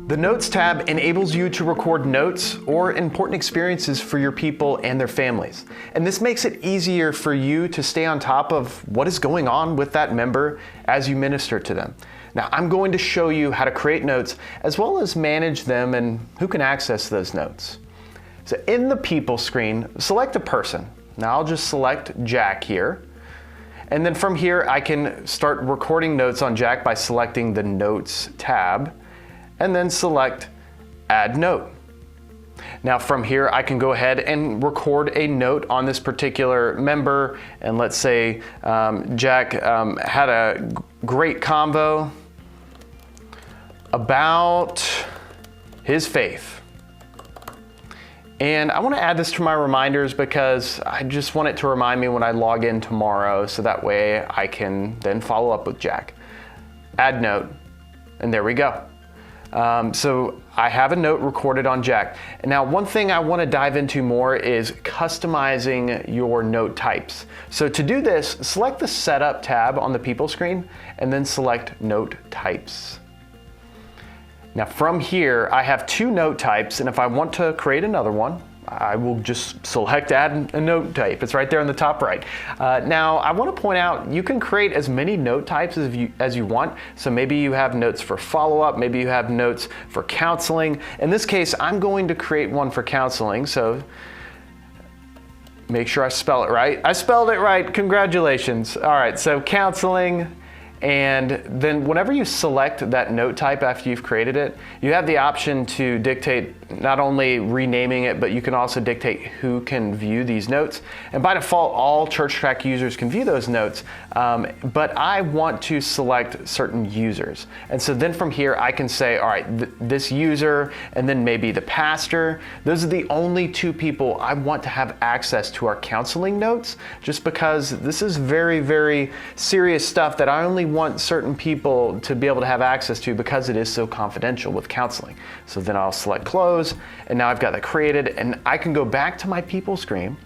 The Notes tab enables you to record notes or important experiences for your people and their families. And this makes it easier for you to stay on top of what is going on with that member as you minister to them. Now, I'm going to show you how to create notes as well as manage them and who can access those notes. So in the People screen, select a person. Now I'll just select Jack here. And then from here, I can start recording notes on Jack by selecting the Notes tab, and then select Add Note. Now from here, I can go ahead and record a note on this particular member, and let's say Jack had a great convo about his faith. And I want to add this to my reminders because I just want it to remind me when I log in tomorrow, so that way I can then follow up with Jack. Add note, and there we go. So I have a note recorded on Jack. And now one thing I want to dive into more is customizing your note types. So to do this, select the Setup tab on the People screen and then select Note Types. Now from here, I have two note types, and if I want to create another one, I will just select Add a Note Type. It's right there on the top right. Now I want to point out, you can create as many note types as you want. So maybe you have notes for follow-up, maybe you have notes for counseling. In this case, I'm going to create one for counseling, so make sure I spell it right. I spelled it right, congratulations. All right, so counseling. And then whenever you select that note type after you've created it, you have the option to dictate not only renaming it, but you can also dictate who can view these notes. And by default, all ChurchTrac users can view those notes, but I want to select certain users. And so then from here, I can say, all right, this user, and then maybe the pastor, those are the only two people I want to have access to our counseling notes, just because this is very, very serious stuff that I only want certain people to be able to have access to because it is so confidential with counseling. So then I'll select close, and now I've got that created, and I can go back to my People screen.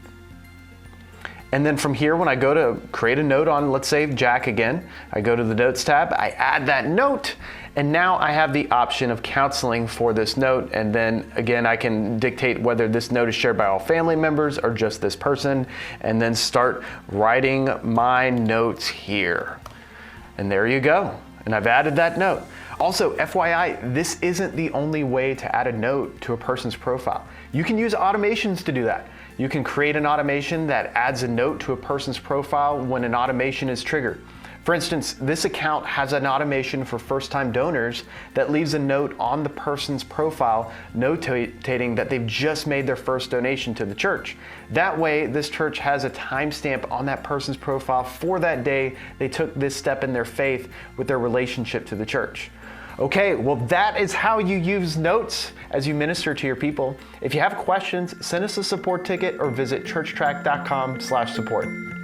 And then from here, when I go to create a note on, let's say Jack again, I go to the Notes tab, I add that note, and now I have the option of counseling for this note. And then again, I can dictate whether this note is shared by all family members or just this person, and then start writing my notes here. And there you go. And I've added that note. Also, FYI, this isn't the only way to add a note to a person's profile. You can use automations to do that. You can create an automation that adds a note to a person's profile when an automation is triggered. For instance, this account has an automation for first-time donors that leaves a note on the person's profile notating that they've just made their first donation to the church. That way, this church has a timestamp on that person's profile for that day they took this step in their faith with their relationship to the church. Okay, well that is how you use notes as you minister to your people. If you have questions, send us a support ticket or visit churchtrac.com/support.